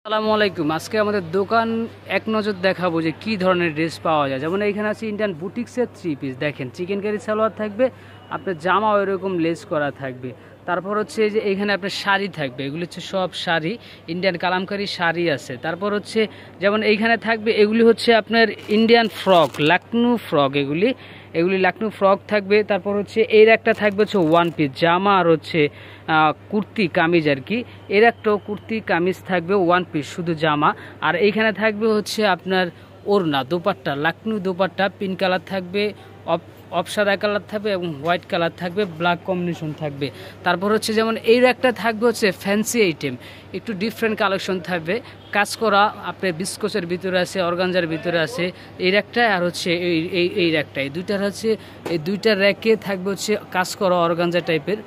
আসসালামু আলাইকুম। আজকে আমাদের দোকান এক নজর দেখাবো যে কি ধরনের ড্রেস পাওয়া যায়। যেমন এইখানে আছে ইন্ডিয়ান বুটিক্সের 3 পিস, দেখেন চিকেন কারি সালোয়ার থাকবে, আপনার জামা ওইরকম লেস করা থাকবে। তারপর হচ্ছে যে এইখানে আপনার শাড়ি থাকবে, এগুলি হচ্ছে সব শাড়ি, ইন্ডিয়ান কালামকারি শাড়ি আছে। তারপর হচ্ছে যেমন এইখানে থাকবে এগুলি হচ্ছে আপনার ইন্ডিয়ান ফ্রক, লাকনু ফ্রক, এগুলি লাকনু ফ্রক থাকবে। তারপর হচ্ছে এর একটা থাকবে হচ্ছে ওয়ান পিস জামা আর হচ্ছে কুর্তি কামিজ আর কি, এর একটাও কুর্তি কামিজ থাকবে ওয়ান পিস শুধু জামা। আর এইখানে থাকবে হচ্ছে আপনার ওড়না দোপাট্টা, লাকনু দোপাট্টা, পিঙ্ক কালার থাকবে, অপসাদা কালার থাকবে এবং হোয়াইট কালার থাকবে, ব্ল্যাক কম্বিনেশন থাকবে। তারপর হচ্ছে যেমন এই একটা থাকবে হচ্ছে ফ্যান্সি আইটেম, একটু ডিফারেন্ট কালেকশন থাকবে, কাজ করা আপনার বিস্কোসের ভিতরে আছে, অর্গানজার ভিতরে আছে এই একটা। আর হচ্ছে এই একটা, এই দুইটার হচ্ছে এই দুইটার র্যাকে থাকবে হচ্ছে কাজ করা অর্গানজা টাইপের।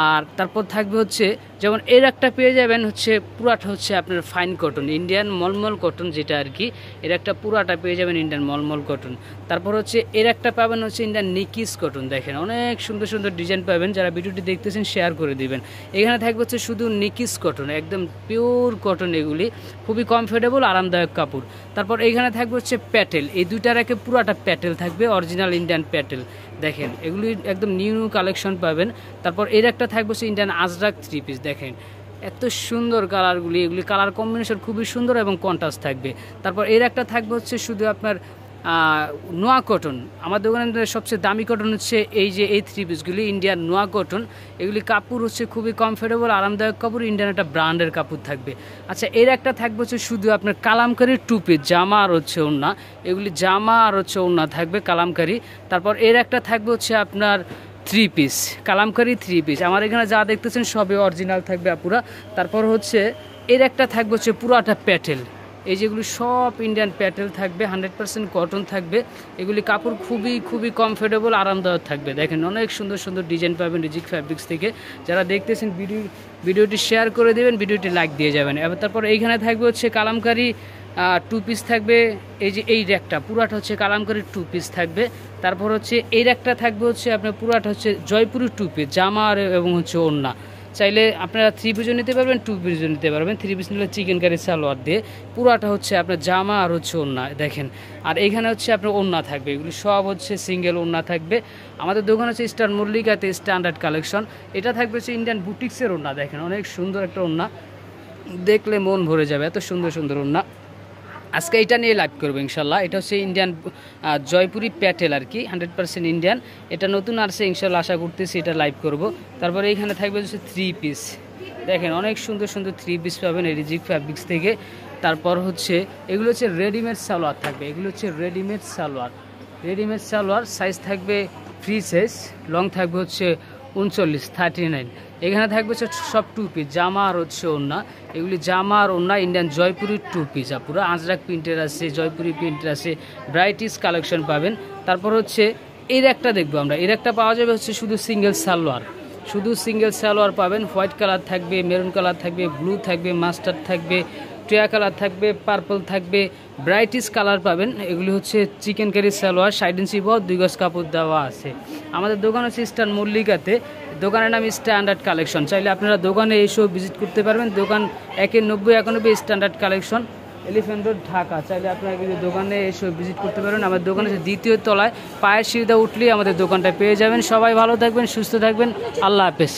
আর তারপর থাকবে হচ্ছে যেমন এর একটা পেয়ে যাবেন হচ্ছে পুরাটা হচ্ছে আপনার ফাইন কটন, ইন্ডিয়ান মলমল কটন যেটা আর কি, এর একটা পুরাটা পেয়ে যাবেন ইন্ডিয়ান মলমল কটন। তারপর হচ্ছে এর একটা পাবেন হচ্ছে ইন্ডিয়ান নিকিস কটন, দেখেন অনেক সুন্দর সুন্দর ডিজাইন পাবেন। যারা ভিডিওটি দেখতেছেন শেয়ার করে দিবেন। এখানে থাকবে হচ্ছে শুধু নিকিস কটন, একদম পিওর কটন, এগুলি খুবই কমফোর্টেবল আরামদায়ক কাপড়। তারপর এইখানে থাকবে হচ্ছে প্যাটেল, এই দুইটার একে পুরাটা প্যাটেল থাকবে, অরিজিনাল ইন্ডিয়ান প্যাটেল, দেখেন এগুলি একদম নিউ কালেকশন পাবেন। তারপর এর একটা থাকবে হচ্ছে ইন্ডিয়ান আজরাক 3 পিস, দেখেন এত সুন্দর কালারগুলি, এগুলি কালার কম্বিনেশন খুবই সুন্দর এবং কন্ট্রাস্ট থাকবে। তারপর এর একটা থাকবে হচ্ছে শুধু আপনার নোয়া কটন, আমার দোকানের সবচেয়ে দামি কটন হচ্ছে এই যে এই 3 পিসগুলি ইন্ডিয়ান নোয়া কটন, এগুলি কাপড় হচ্ছে খুবই কমফোর্টেবল আরামদায়ক কাপড়, ইন্ডিয়ান একটা ব্র্যান্ডের কাপড় থাকবে। আচ্ছা এর একটা থাকবে হচ্ছে শুধু আপনার কালামকারির 2 পিস জামা আর হচ্ছে ওড়না, এগুলি জামা আর হচ্ছে ওড়না থাকবে কালামকারি। তারপর এর একটা থাকবে হচ্ছে আপনার 3 পিস কালামকারি 3 পিস, আমার এখানে যা দেখতেছেন সবই অরিজিনাল থাকবে আপুরা। তারপর হচ্ছে এর একটা থাকবে হচ্ছে পুরাটা প্যাটেল, এই যেগুলি সব ইন্ডিয়ান প্যাটেল থাকবে, 100% কটন থাকবে, এগুলি কাপড় খুবই কমফোর্টেবল আরামদায়ক থাকবে। দেখেন অনেক সুন্দর সুন্দর ডিজাইন পাবেন রিজিক ফ্যাব্রিক্স থেকে। যারা দেখতেছেন ভিডিওটি শেয়ার করে দেবেন, ভিডিওটি লাইক দিয়ে যাবেন। এবার তারপর এইখানে থাকবে হচ্ছে কালামকারি 2 পিস থাকবে, এই যে এই র্যাকটা পুরাটা হচ্ছে কালামকারি 2 পিস থাকবে। তারপর হচ্ছে এই র্যাকটা থাকবে হচ্ছে আপনার পুরাটা হচ্ছে জয়পুরি 2 পিস জামা আর এবং হচ্ছে ওড়না। চাইলে আপনারা 3 পিসও নিতে পারবেন, 2 পিসও নিতে পারবেন। 3 পিস নিলে চিকেন কারি সালোয়ার দিয়ে, পুরাটা হচ্ছে আপনার জামা আর হচ্ছে ওড়না, দেখেন। আর এইখানে হচ্ছে আপনার ওড়না থাকবে, এগুলি সব হচ্ছে সিঙ্গেল ওড়না থাকবে। আমাদের দোকান হচ্ছে স্টার মল্লিকাতে স্ট্যান্ডার্ড কালেকশন। এটা থাকবে হচ্ছে ইন্ডিয়ান বুটিক্সের ওড়না, দেখেন অনেক সুন্দর একটা ওড়না, দেখলে মন ভরে যাবে, এত সুন্দর সুন্দর ওড়না। আজকে এটা নিয়ে লাইভ করবো ইনশাল্লাহ। এটা হচ্ছে ইন্ডিয়ান জয়পুরি প্যাটেল আর কি, 100% ইন্ডিয়ান, এটা নতুন আসছে ইনশাল্লাহ, আশা করতেছি এটা লাইভ করব। তারপরে এইখানে থাকবে হচ্ছে 3 পিস, দেখেন অনেক সুন্দর সুন্দর 3 পিস পাবেন এই রিজিক ফ্যাব্রিক্স থেকে। তারপর হচ্ছে এগুলো হচ্ছে রেডিমেড সালোয়ার থাকবে, এগুলো হচ্ছে রেডিমেড সালোয়ার, সাইজ থাকবে ফ্রি সাইজ, লং থাকবে হচ্ছে 39 এখানে থাকবে হচ্ছে সব 2 পিস জামা আর হচ্ছে ওড়না, এগুলি জামা আর ওড়না ইন্ডিয়ান জয়পুরি 2 পিস, পুরো আজরাক প্রিন্টের আছে, জয়পুরি প্রিন্টের আছে, ব্রাইটিস কালেকশন পাবেন। তারপর হচ্ছে এর একটা দেখবো আমরা, এর একটা পাওয়া যাবে হচ্ছে শুধু সিঙ্গেল সালোয়ার পাবেন, হোয়াইট কালার থাকবে, মেরুন কালার থাকবে, ব্লু থাকবে, মাস্টার্ড থাকবে, টিয়া কালার থাকবে, পার্পল থাকবে, ব্রাইটিস কালার পাবেন। এগুলি হচ্ছে চিকেন কারি সালোয়ার, 60 ইঞ্চি বহর, 2 গজ কাপড় দেওয়া আছে। আমাদের দোকান হচ্ছে স্টার মল্লিকাতে, দোকানের নাম স্ট্যান্ডার্ড কালেকশন। চাইলে আপনারা দোকানে এসেও ভিজিট করতে পারবেন। দোকান 9191 standard collection, elephant road, Dhaka. চাইলে আপনারা কিন্তু দোকানে এসেও ভিজিট করতে পারবেন। আমাদের দোকান হচ্ছে 2য় তলায়, পায়ের সিঁড়িতে উঠলেই আমাদের দোকানটা পেয়ে যাবেন। সবাই ভালো থাকবেন, সুস্থ থাকবেন, আল্লাহ হাফেজ।